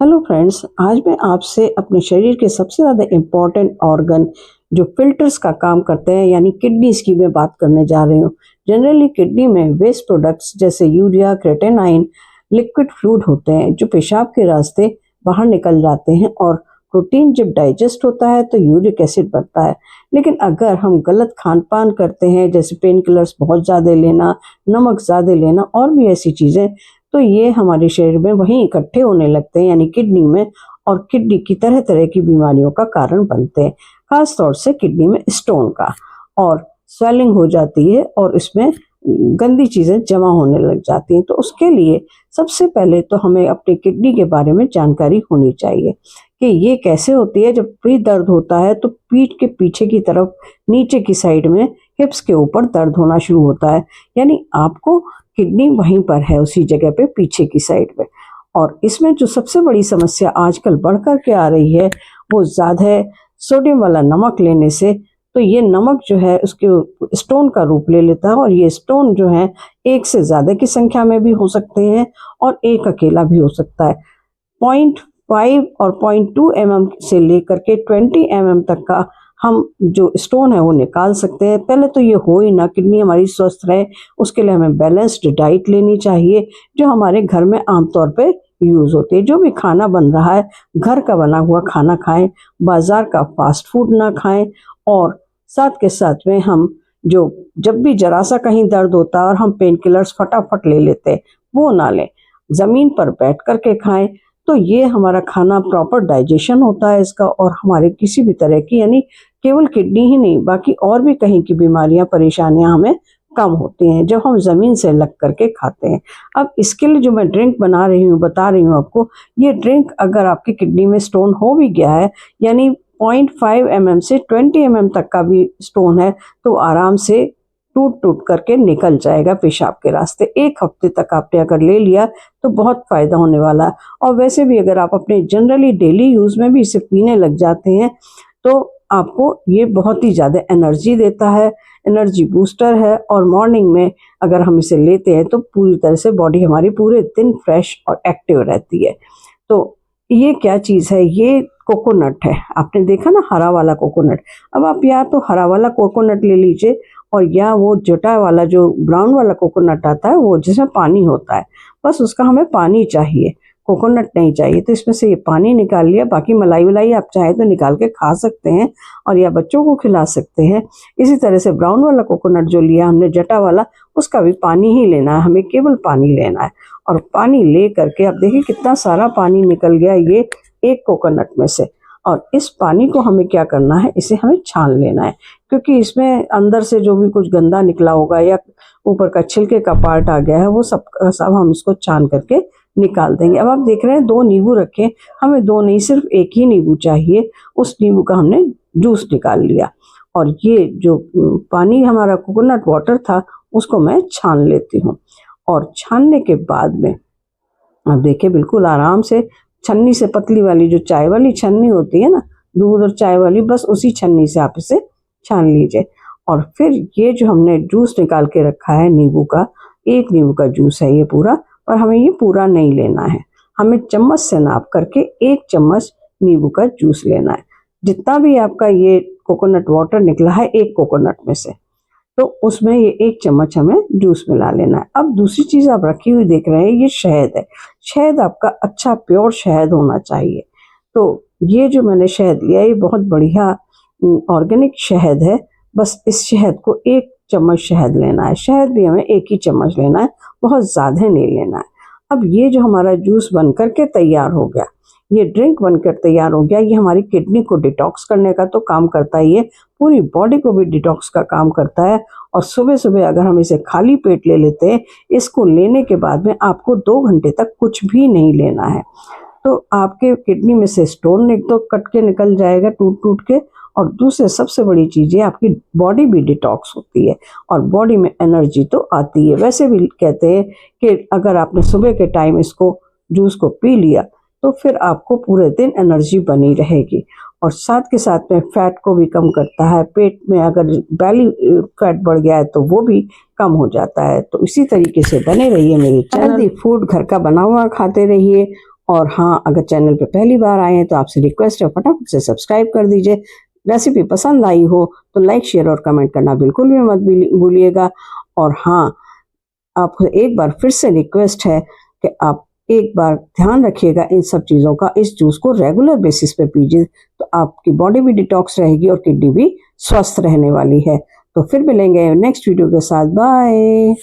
Hello friends, आज मैं आपसे अपने शरीर के सबसे ज़्यादा इम्पोर्टेंट ऑर्गन जो फिल्टर्स का काम करते हैं यानी किडनीज की मैं बात करने जा रही हूँ। जनरली किडनी में वेस्ट प्रोडक्ट्स जैसे यूरिया, क्रेटेनाइन, लिक्विड फ्लूइड होते हैं जो पेशाब के रास्ते बाहर निकल जाते हैं और प्रोटीन जब डाइजेस्ट होता है तो यूरिक एसिड बनता है। लेकिन अगर हम गलत खान पान करते हैं जैसे पेन किलर्स बहुत ज़्यादा लेना, नमक ज़्यादा लेना और भी ऐसी चीज़ें, तो ये हमारे शरीर में वहीं इकट्ठे होने लगते हैं यानी किडनी में, और किडनी की तरह तरह की बीमारियों का कारण बनते हैं। खास तौर से किडनी में स्टोन का और स्वेलिंग हो जाती है और इसमें गंदी चीज़ें जमा होने लग जाती हैं। तो उसके लिए सबसे पहले तो हमें अपनी किडनी के बारे में जानकारी होनी चाहिए कि ये कैसे होती है। जब भी दर्द होता है तो पीठ के पीछे की तरफ नीचे की साइड में हिप्स के ऊपर दर्द होना शुरू होता है, यानी आपको किडनी वहीं पर है उसी जगह पे पीछे की साइड पे। और इसमें जो सबसे बड़ी समस्या आजकल बढ़ कर के आ रही है वो ज़्यादा सोडियम वाला नमक लेने से। तो ये नमक जो है उसके स्टोन का रूप ले लेता है और ये स्टोन जो है एक से ज़्यादा की संख्या में भी हो सकते हैं और एक अकेला भी हो सकता है। 0.5 और 0.2 mm से लेकर के 20 mm तक का हम जो स्टोन है वो निकाल सकते हैं। पहले तो ये हो ही ना, किडनी हमारी स्वस्थ रहे उसके लिए हमें बैलेंस्ड डाइट लेनी चाहिए जो हमारे घर में आमतौर पे यूज़ होती है। जो भी खाना बन रहा है घर का बना हुआ खाना खाएं, बाजार का फास्ट फूड ना खाएं, और साथ के साथ में हम जो जब भी जरा सा कहीं दर्द होता है और हम पेन किलर्स फटाफट ले लेते हैं वो ना लें, ज़मीन पर बैठ कर के खाएं। तो ये हमारा खाना प्रॉपर डाइजेशन होता है इसका, और हमारे किसी भी तरह की यानी केवल किडनी ही नहीं बाकी और भी कहीं की बीमारियां परेशानियां हमें कम होती हैं जब हम ज़मीन से लग करके खाते हैं। अब इसके लिए जो मैं ड्रिंक बना रही हूँ बता रही हूँ आपको, ये ड्रिंक अगर आपकी किडनी में स्टोन हो भी गया है यानी 0.5 mm से 20 mm तक का भी स्टोन है तो आराम से टूट टूट करके निकल जाएगा पेशाब के रास्ते। 1 हफ्ते तक आपने अगर ले लिया तो बहुत फ़ायदा होने वाला है। और वैसे भी अगर आप अपने जनरली डेली यूज़ में भी इसे पीने लग जाते हैं तो आपको ये बहुत ही ज़्यादा एनर्जी देता है, एनर्जी बूस्टर है, और मॉर्निंग में अगर हम इसे लेते हैं तो पूरी तरह से बॉडी हमारी पूरे दिन फ्रेश और एक्टिव रहती है। तो ये क्या चीज़ है, ये कोकोनट है। आपने देखा ना हरा वाला कोकोनट। अब आप या तो हरा वाला कोकोनट ले लीजिए और या वो जटा वाला जो ब्राउन वाला कोकोनट आता है वो जिसमें पानी होता है, बस उसका हमें पानी चाहिए, कोकोनट नहीं चाहिए। तो इसमें से ये पानी निकाल लिया, बाकी मलाई वलाई आप चाहे तो निकाल के खा सकते हैं और या बच्चों को खिला सकते हैं। इसी तरह से ब्राउन वाला कोकोनट जो लिया हमने जटा वाला, उसका भी पानी ही लेना है, हमें केवल पानी लेना है। और पानी ले करके आप देखिए कितना सारा पानी निकल गया ये एक कोकोनट में से। और इस पानी को हमें क्या करना है, इसे हमें छान लेना है, क्योंकि इसमें अंदर से जो भी कुछ गंदा निकला होगा या ऊपर का छिलके का पार्ट आ गया है वो सब सब हम इसको छान करके निकाल देंगे। अब आप देख रहे हैं 2 नींबू रखे, हमें 2 नहीं सिर्फ एक ही नींबू चाहिए। उस नींबू का हमने जूस निकाल लिया और ये जो पानी हमारा कोकोनट वाटर था उसको मैं छान लेती हूँ। और छानने के बाद में आप देखिए बिल्कुल आराम से छन्नी से, पतली वाली जो चाय वाली छन्नी होती है ना, दूध और चाय वाली, बस उसी छन्नी से आप इसे छान लीजिए। और फिर ये जो हमने जूस निकाल के रखा है नींबू का, 1 नींबू का जूस है ये पूरा, और हमें ये पूरा नहीं लेना है, हमें चम्मच से नाप करके 1 चम्मच नींबू का जूस लेना है। जितना भी आपका ये कोकोनट वाटर निकला है एक कोकोनट में से, तो उसमें ये 1 चम्मच हमें जूस मिला लेना है। अब दूसरी चीज़ आप रखी हुई देख रहे हैं ये शहद है। शहद आपका अच्छा प्योर शहद होना चाहिए। तो ये जो मैंने शहद लिया ये बहुत बढ़िया ऑर्गेनिक शहद है। बस इस शहद को 1 चम्मच शहद लेना है, शहद भी हमें 1 ही चम्मच लेना है, बहुत ज़्यादा नहीं लेना है। अब ये जो हमारा जूस बन करके तैयार हो गया, ये ड्रिंक बनकर तैयार हो गया, ये हमारी किडनी को डिटॉक्स करने का तो काम करता ही है, पूरी बॉडी को भी डिटॉक्स का काम करता है। और सुबह सुबह अगर हम इसे खाली पेट ले लेते हैं, इसको लेने के बाद में आपको 2 घंटे तक कुछ भी नहीं लेना है, तो आपके किडनी में से स्टोन एक तो कट के निकल जाएगा टूट टूट के, और दूसरे सबसे बड़ी चीज़ है आपकी बॉडी भी डिटॉक्स होती है और बॉडी में एनर्जी तो आती है। वैसे भी कहते हैं कि अगर आपने सुबह के टाइम इसको जूस को पी लिया तो फिर आपको पूरे दिन एनर्जी बनी रहेगी। और साथ के साथ में फैट को भी कम करता है, पेट में अगर बैली फैट बढ़ गया है तो वो भी कम हो जाता है। तो इसी तरीके से बने रहिए मेरे चैनल। हेल्दी फूड घर का बना हुआ खाते रहिए और हाँ, अगर चैनल पे पहली बार आए हैं तो आपसे रिक्वेस्ट है फटाफट से सब्सक्राइब कर दीजिए। रेसिपी पसंद आई हो तो लाइक शेयर और कमेंट करना बिल्कुल भी मत भूलिएगा। और हाँ, आपको एक बार फिर से रिक्वेस्ट है कि आप एक बार ध्यान रखिएगा इन सब चीज़ों का। इस जूस को रेगुलर बेसिस पे पीजिए तो आपकी बॉडी भी डिटॉक्स रहेगी और किडनी भी स्वस्थ रहने वाली है। तो फिर मिलेंगे नेक्स्ट वीडियो के साथ। बाय।